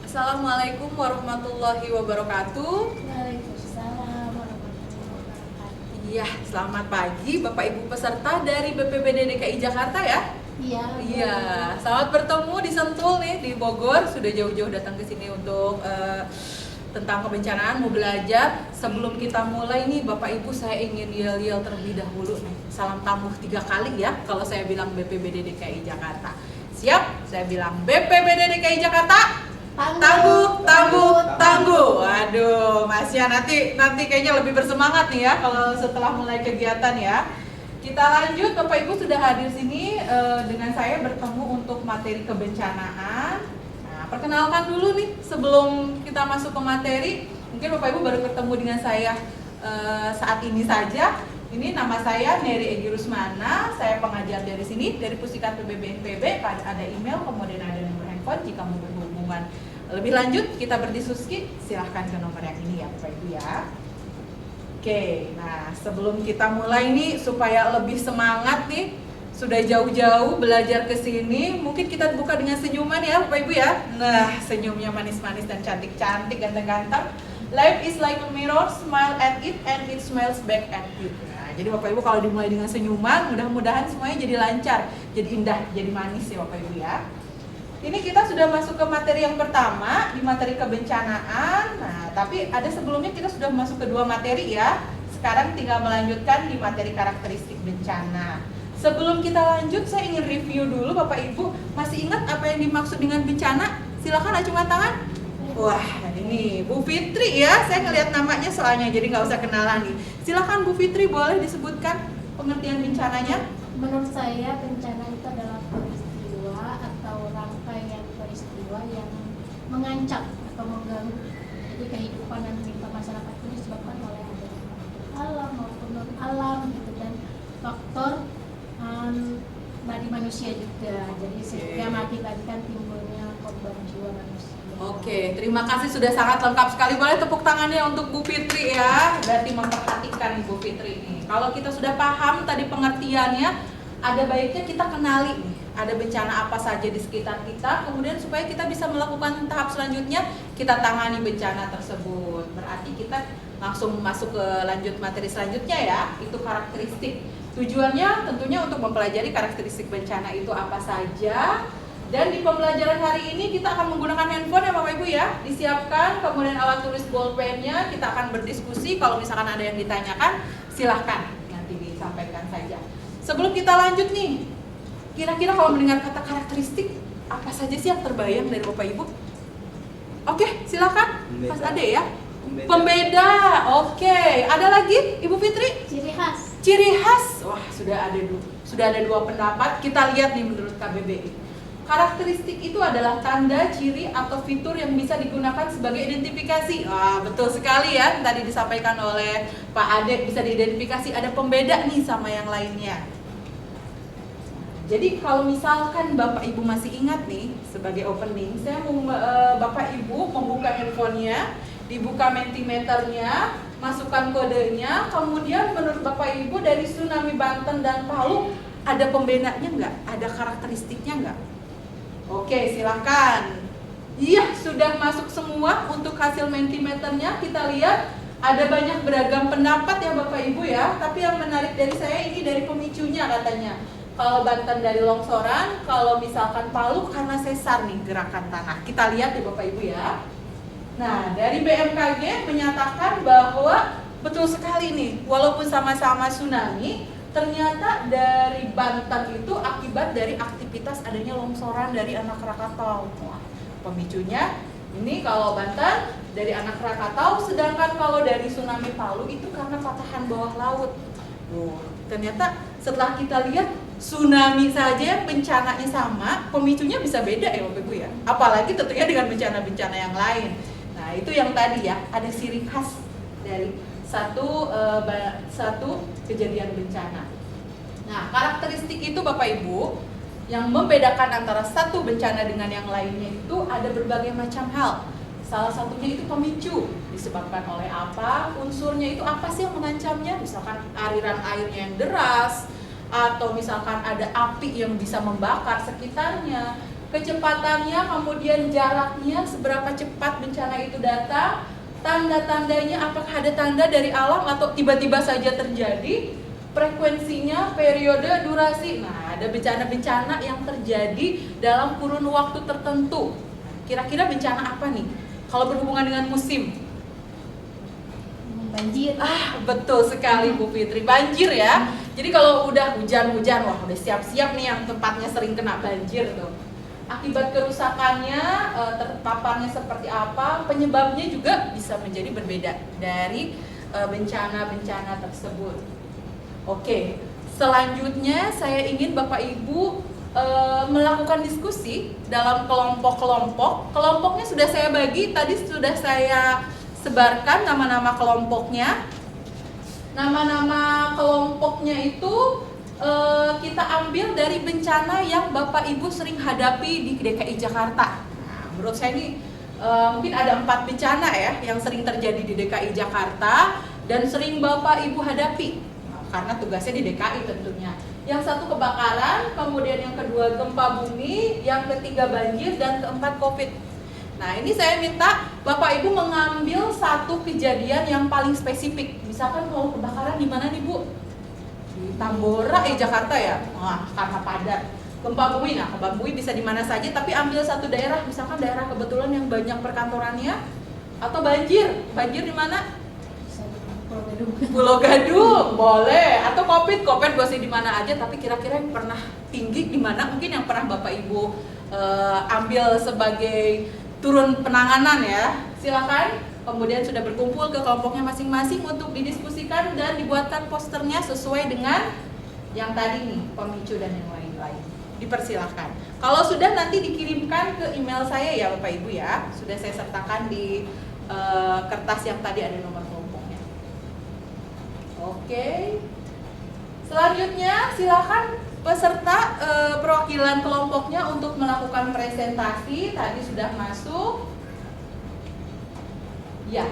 Assalamualaikum warahmatullahi wabarakatuh. Waalaikumsalam warahmatullahi wabarakatuh. Iya, selamat pagi Bapak Ibu peserta dari BPBD DKI Jakarta ya. Iya, selamat bertemu di Sentul nih di Bogor. Sudah jauh-jauh datang ke sini untuk tentang kebencanaan, mau belajar. Sebelum kita mulai nih Bapak Ibu, saya ingin yel-yel terlebih dahulu nih. Salam tamu 3 kali ya kalau saya bilang BPBD DKI Jakarta. Siap? Saya bilang BPBD DKI Jakarta. Tangguh, tangguh, tangguh. Waduh, Mas ya, nanti kayaknya lebih bersemangat nih ya kalau setelah mulai kegiatan ya. Kita lanjut, Bapak Ibu sudah hadir sini dengan saya bertemu untuk materi kebencanaan. Nah, perkenalkan dulu nih sebelum kita masuk ke materi. Mungkin Bapak Ibu baru ketemu dengan saya saat ini saja. Ini nama saya Neri Egi Rusmana, saya pengajar dari sini, dari Pusikat PBBNPB. Ada email, kemudian ada nomor handphone. Jika mau berhubungan lebih lanjut, kita berdiskusi, silahkan ke nomor yang ini ya Bapak Ibu ya. Oke, nah sebelum kita mulai nih, supaya lebih semangat nih, sudah jauh-jauh belajar ke sini, mungkin kita buka dengan senyuman ya Bapak Ibu ya. Nah, senyumnya manis-manis dan cantik-cantik, ganteng-ganteng. Life is like a mirror, smile at it and it smiles back at you. Nah, jadi Bapak Ibu kalau dimulai dengan senyuman, mudah-mudahan semuanya jadi lancar, jadi indah, jadi manis ya Bapak Ibu ya. Ini kita sudah masuk ke materi yang pertama, di materi kebencanaan. Nah, tapi ada sebelumnya kita sudah masuk ke 2 materi ya. Sekarang tinggal melanjutkan di materi karakteristik bencana. Sebelum kita lanjut, saya ingin review dulu Bapak Ibu. Masih ingat apa yang dimaksud dengan bencana? Silakan acungkan tangan. Wah, ini Bu Fitri ya. Saya ngelihat namanya soalnya, jadi nggak usah kenalan nih. Silakan Bu Fitri, boleh disebutkan pengertian bencananya? Menurut saya bencana itu adalah peristiwa atau rangkaian peristiwa yang mengancam atau mengganggu. Jadi kehidupan dan kehidupan masyarakat itu disebabkan oleh adanya alam maupun non alam gitu, dan faktor dari manusia juga. Jadi sehingga mengakibatkan timbulnya korban jiwa manusia. Oke, terima kasih sudah sangat lengkap sekali. Boleh tepuk tangannya untuk Bu Fitri ya. Berarti memperhatikan Bu Fitri ini. Kalau kita sudah paham tadi pengertiannya, ada baiknya kita kenali nih, ada bencana apa saja di sekitar kita, kemudian supaya kita bisa melakukan tahap selanjutnya, kita tangani bencana tersebut. Berarti kita langsung masuk ke lanjut materi selanjutnya ya, itu karakteristik. Tujuannya tentunya untuk mempelajari karakteristik bencana itu apa saja. Dan di pembelajaran hari ini kita akan menggunakan handphone ya Bapak Ibu ya, disiapkan, kemudian alat tulis bolpennya, kita akan berdiskusi. Kalau misalkan ada yang ditanyakan, silahkan nanti disampaikan saja. Sebelum kita lanjut nih, kira-kira kalau mendengar kata karakteristik, apa saja sih yang terbayang dari Bapak Ibu? Oke, silahkan Mas Ade ya. Pembeda, oke. Ada lagi Ibu Fitri? Ciri khas. Ciri khas, wah sudah ada 2 pendapat. Kita lihat nih menurut KBBI. Karakteristik itu adalah tanda, ciri, atau fitur yang bisa digunakan sebagai identifikasi. Wah, betul sekali ya, tadi disampaikan oleh Pak Ade, bisa diidentifikasi, ada pembeda nih sama yang lainnya. Jadi kalau misalkan Bapak Ibu masih ingat nih, sebagai opening, saya mau Bapak Ibu membuka handphonenya, dibuka Mentimeternya, masukkan kodenya, kemudian menurut Bapak Ibu dari tsunami Banten dan Palu, ada pembedanya nggak? Ada karakteristiknya nggak? Oke, silakan. Iya, sudah masuk semua untuk hasil Mentimeternya. Kita lihat ada banyak beragam pendapat ya Bapak Ibu ya. Tapi yang menarik dari saya ini dari pemicunya katanya. Kalau Banten dari longsoran, kalau misalkan Palu karena sesar nih gerakan tanah. Kita lihat ya Bapak Ibu ya. Nah, dari BMKG menyatakan bahwa betul sekali nih, walaupun sama-sama tsunami, ternyata dari Banten itu akibat dari aktivitas adanya longsoran dari anak Krakatau. Wah, pemicunya ini kalau Banten dari anak Krakatau, sedangkan kalau dari tsunami Palu itu karena patahan bawah laut. Ternyata setelah kita lihat tsunami saja bencananya sama, pemicunya bisa beda ya Bapak Ibu ya. Apalagi tentunya dengan bencana-bencana yang lain. Nah, itu yang tadi ya, ada ciri khas dari satu kejadian bencana. Nah, karakteristik itu Bapak Ibu yang membedakan antara satu bencana dengan yang lainnya itu ada berbagai macam hal. Salah satunya itu pemicu, disebabkan oleh apa, unsurnya itu apa sih yang mengancamnya, misalkan aliran airnya yang deras, atau misalkan ada api yang bisa membakar sekitarnya, kecepatannya, kemudian jaraknya, seberapa cepat bencana itu datang, tanda-tandanya apakah ada tanda dari alam atau tiba-tiba saja terjadi, frekuensinya, periode, durasi. Nah, ada bencana-bencana yang terjadi dalam kurun waktu tertentu. Kira-kira bencana apa nih? Kalau berhubungan dengan musim? Banjir. Betul sekali Bu Fitri, banjir ya. Jadi kalau udah hujan-hujan, wah udah siap-siap nih yang tempatnya sering kena banjir tuh. Akibat kerusakannya, terpaparnya seperti apa, penyebabnya juga bisa menjadi berbeda dari bencana-bencana tersebut. Oke, selanjutnya saya ingin Bapak Ibu melakukan diskusi dalam kelompok-kelompok. Kelompoknya sudah saya bagi, tadi sudah saya sebarkan nama-nama kelompoknya. Nama-nama kelompoknya itu kita ambil dari bencana yang Bapak Ibu sering hadapi di DKI Jakarta. Nah, menurut saya ini mungkin ada 4 bencana ya yang sering terjadi di DKI Jakarta dan sering Bapak Ibu hadapi. Nah, karena tugasnya di DKI tentunya. Yang satu kebakaran, kemudian yang kedua gempa bumi, yang ketiga banjir, dan keempat COVID. Nah, ini saya minta Bapak Ibu mengambil satu kejadian yang paling spesifik. Misalkan kalau kebakaran di mana nih Bu? Di Tambora, Jakarta ya? Wah, karena padat. Gempa bumi, nah gempa bumi bisa di mana saja, tapi ambil satu daerah, misalkan daerah kebetulan yang banyak perkantorannya. Atau banjir, banjir di mana? Pulau Gadung, boleh. Atau COVID boleh di mana aja, tapi kira-kira yang pernah tinggi di mana? Mungkin yang pernah Bapak Ibu ambil sebagai turun penanganan ya. Silakan. Kemudian sudah berkumpul ke kelompoknya masing-masing untuk didiskusikan dan dibuatkan posternya sesuai dengan yang tadi nih, pemicu dan yang lain-lain. Dipersilahkan. Kalau sudah nanti dikirimkan ke email saya ya Bapak Ibu ya. Sudah saya sertakan di kertas yang tadi ada nomor kelompoknya. Oke. Selanjutnya silakan peserta perwakilan kelompoknya untuk melakukan presentasi. Tadi sudah masuk. Ya,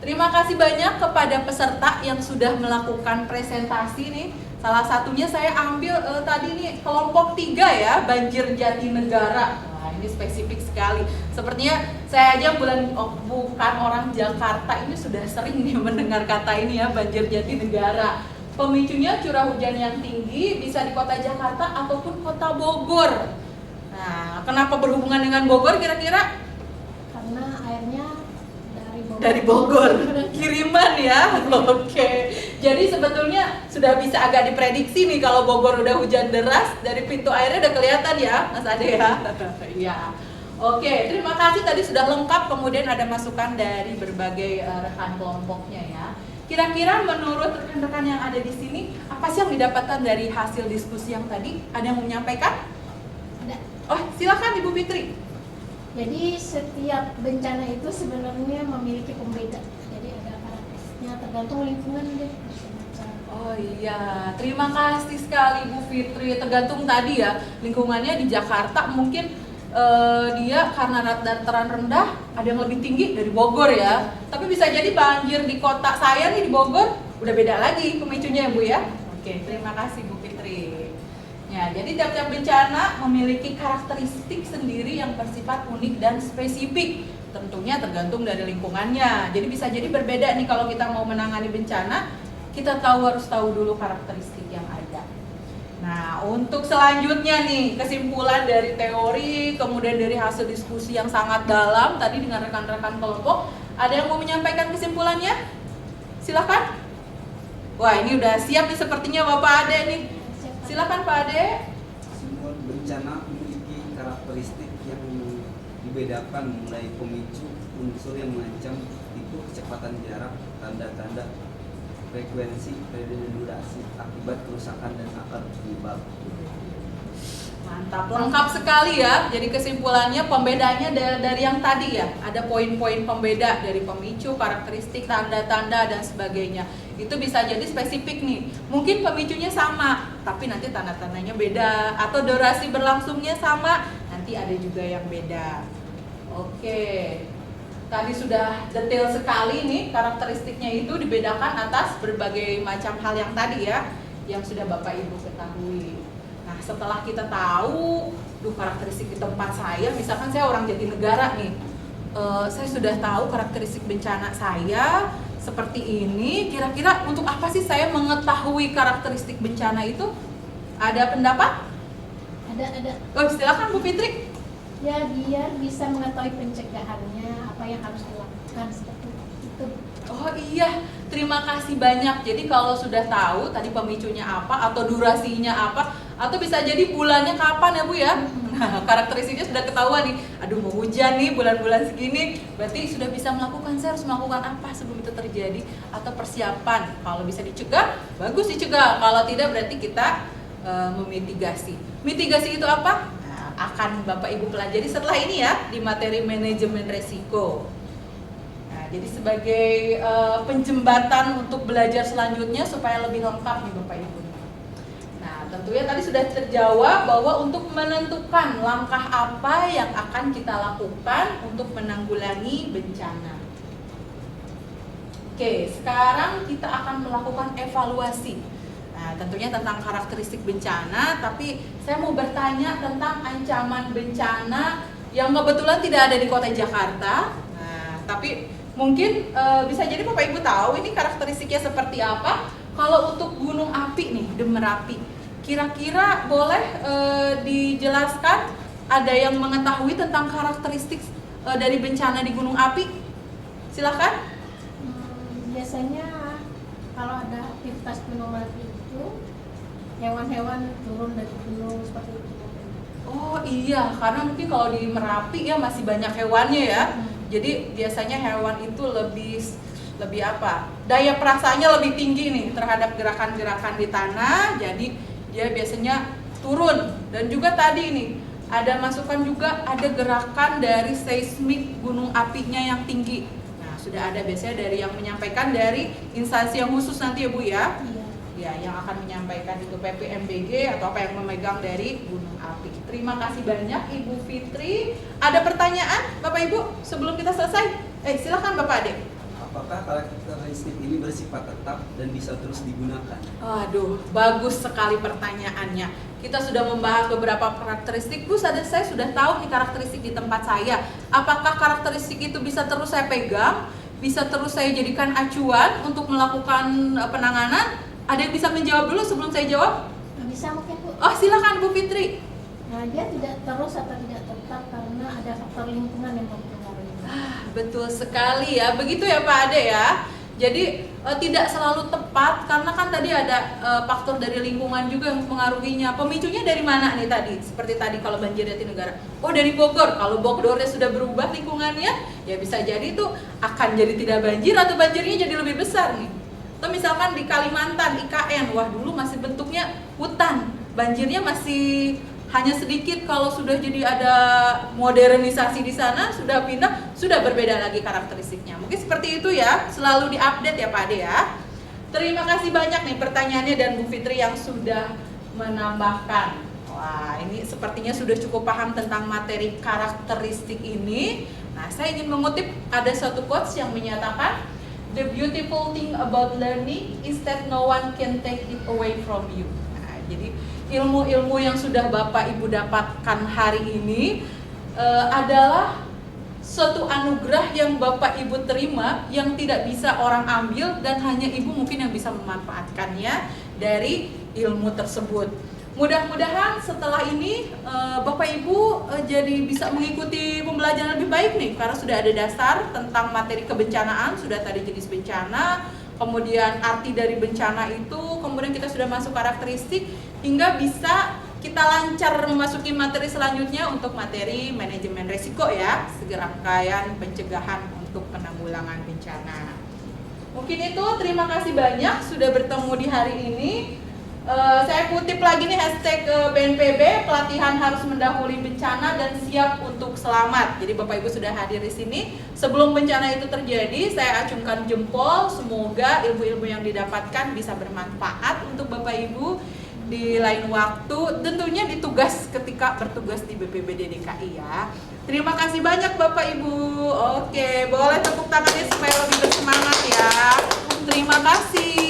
terima kasih banyak kepada peserta yang sudah melakukan presentasi nih. Salah satunya saya ambil tadi nih kelompok 3 ya, Banjir Jatinegara. Wah, ini spesifik sekali. Sepertinya saya aja bukan orang Jakarta ini sudah sering nih mendengar kata ini ya, Banjir Jatinegara. Pemicunya curah hujan yang tinggi bisa di kota Jakarta ataupun kota Bogor. Nah, kenapa berhubungan dengan Bogor kira-kira? Karena airnya dari Bogor, kiriman ya. Oke. Jadi sebetulnya sudah bisa agak diprediksi nih kalau Bogor udah hujan deras, dari pintu airnya udah kelihatan ya, Mas Ade ya. Iya. Oke, terima kasih tadi sudah lengkap, kemudian ada masukan dari berbagai rekan kelompoknya ya. Kira-kira menurut rekan-rekan yang ada di sini, apa sih yang didapatkan dari hasil diskusi yang tadi? Ada yang mau menyampaikan? Ada. Oh, silakan Ibu Fitri. Jadi setiap bencana itu sebenarnya memiliki pembeda. Jadi ada karakteristiknya tergantung lingkungan deh. Oh iya, terima kasih sekali Bu Fitri. Tergantung tadi ya, lingkungannya di Jakarta mungkin dia karena dataran rendah ada yang lebih tinggi dari Bogor ya. Tapi bisa jadi banjir di kota saya nih di Bogor udah beda lagi pemicunya ya Bu ya. Oke, terima kasih Bu Fitri. Ya, jadi tiap-tiap bencana memiliki karakteristik sendiri yang bersifat unik dan spesifik. Tentunya tergantung dari lingkungannya. Jadi bisa jadi berbeda nih kalau kita mau menangani bencana, kita harus tahu dulu karakteristik yang ada. Nah, untuk selanjutnya nih, kesimpulan dari teori, kemudian dari hasil diskusi yang sangat dalam tadi dengan rekan-rekan kelompok, ada yang mau menyampaikan kesimpulannya? Silakan. Wah, ini udah siap nih sepertinya Bapak Ade nih. Silakan Pak Ade. Semua bencana memiliki karakteristik yang dibedakan mulai pemicu, unsur yang mengancam, itu kecepatan jarak, tanda-tanda, frekuensi, periode dan durasi, akibat kerusakan dan akar penyebab. Mantap, lengkap sekali ya. Jadi kesimpulannya pembedanya dari yang tadi ya. Ada poin-poin pembeda dari pemicu, karakteristik, tanda-tanda dan sebagainya. Itu bisa jadi spesifik nih. Mungkin pemicunya sama, tapi nanti tanda-tandanya beda. Atau durasi berlangsungnya sama, nanti ada juga yang beda. Oke. Tadi sudah detail sekali nih karakteristiknya itu dibedakan atas berbagai macam hal yang tadi ya, yang sudah Bapak Ibu ketahui. Nah, setelah kita tahu, karakteristik di tempat saya, misalkan saya orang Jatinegara nih, saya sudah tahu karakteristik bencana saya seperti ini. Kira-kira untuk apa sih saya mengetahui karakteristik bencana itu? Ada pendapat? Ada. Oh, silakan Bu Fitri. Ya, biar bisa mengetahui pencegahannya, apa yang harus dilakukan seperti itu. Oh iya, terima kasih banyak. Jadi kalau sudah tahu tadi pemicunya apa atau durasinya apa, atau bisa jadi bulannya kapan ya Bu ya. Nah, karakteristiknya sudah ketahuan nih. Aduh, mau hujan nih bulan-bulan segini, berarti sudah bisa melakukan, saya harus melakukan apa sebelum itu terjadi, atau persiapan. Kalau bisa dicegah, bagus dicegah. Kalau tidak, berarti kita memitigasi. Mitigasi itu apa? Nah, akan Bapak Ibu pelajari setelah ini ya di materi manajemen resiko. Nah, jadi sebagai penjembatan untuk belajar selanjutnya supaya lebih lengkap nih Bapak Ibu. Nah, tentunya tadi sudah terjawab bahwa untuk menentukan langkah apa yang akan kita lakukan untuk menanggulangi bencana. Oke, sekarang kita akan melakukan evaluasi. Nah, tentunya tentang karakteristik bencana, tapi saya mau bertanya tentang ancaman bencana yang kebetulan tidak ada di Kota Jakarta. Nah, tapi mungkin bisa jadi Bapak Ibu tahu ini karakteristiknya seperti apa. Kalau untuk gunung api nih, Merapi, kira-kira boleh dijelaskan, ada yang mengetahui tentang karakteristik dari bencana di gunung api? Silahkan. Biasanya kalau ada aktivitas gunung Merapi itu hewan-hewan turun dari gunung seperti itu. Oh iya, karena mungkin kalau di Merapi ya masih banyak hewannya ya. Jadi biasanya hewan itu lebih apa? Daya perasaannya lebih tinggi nih terhadap gerakan-gerakan di tanah. Jadi dia biasanya turun. Dan juga tadi nih ada masukan juga, ada gerakan dari seismik gunung apinya yang tinggi. Nah, sudah ada biasanya dari yang menyampaikan dari instansi yang khusus nanti ya Bu ya. Ya, yang akan menyampaikan itu PPMBG atau apa yang memegang dari gunung api. Terima kasih banyak Ibu Fitri. Ada pertanyaan Bapak Ibu sebelum kita selesai? Silakan Bapak Ade. Apakah karakteristik ini bersifat tetap dan bisa terus digunakan? Aduh, bagus sekali pertanyaannya. Kita sudah membahas beberapa karakteristik. Bu, saya sudah tahu nih karakteristik di tempat saya. Apakah karakteristik itu bisa terus saya pegang? Bisa terus saya jadikan acuan untuk melakukan penanganan? Ada yang bisa menjawab dulu sebelum saya jawab? Bisa mungkin Bu. Oh, silakan Bu Fitri. Nah, dia tidak terus atau tidak tetap karena ada faktor lingkungan yang mempengaruhi. Betul sekali ya, begitu ya Pak Ade ya. Jadi tidak selalu tepat karena kan tadi ada faktor dari lingkungan juga yang mempengaruhinya. Pemicunya dari mana nih tadi? Seperti tadi kalau banjir Jatinegara. Oh, dari Bogor. Kalau Bogornya sudah berubah lingkungannya, ya bisa jadi itu akan jadi tidak banjir atau banjirnya jadi lebih besar nih. Atau misalkan di Kalimantan, IKN, wah dulu masih bentuknya hutan, banjirnya masih hanya sedikit. Kalau sudah jadi ada modernisasi di sana, sudah pindah, sudah berbeda lagi karakteristiknya. Mungkin seperti itu ya, selalu diupdate ya Pak Ade ya. Terima kasih banyak nih pertanyaannya dan Bu Fitri yang sudah menambahkan. Wah, ini sepertinya sudah cukup paham tentang materi karakteristik ini. Nah, saya ingin mengutip ada satu quotes yang menyatakan, "The beautiful thing about learning is that no one can take it away from you." Nah, jadi ilmu-ilmu yang sudah Bapak Ibu dapatkan hari ini adalah suatu anugerah yang Bapak Ibu terima yang tidak bisa orang ambil dan hanya Ibu mungkin yang bisa memanfaatkannya dari ilmu tersebut. Mudah-mudahan setelah ini Bapak Ibu jadi bisa mengikuti pembelajaran lebih baik nih, karena sudah ada dasar tentang materi kebencanaan, sudah tadi jenis bencana, kemudian arti dari bencana itu, kemudian kita sudah masuk karakteristik, hingga bisa kita lancar memasuki materi selanjutnya untuk materi manajemen risiko ya, serangkaian pencegahan untuk penanggulangan bencana. Mungkin itu, terima kasih banyak sudah bertemu di hari ini. Saya kutip lagi nih hashtag BNPB, pelatihan harus mendahului bencana dan siap untuk selamat. Jadi Bapak Ibu sudah hadir di sini. Sebelum bencana itu terjadi, saya acungkan jempol. Semoga ilmu-ilmu yang didapatkan bisa bermanfaat untuk Bapak Ibu di lain waktu. Tentunya di tugas ketika bertugas di BPBD DKI ya. Terima kasih banyak Bapak Ibu. Oke, boleh tepuk tangannya supaya lebih bersemangat ya. Terima kasih.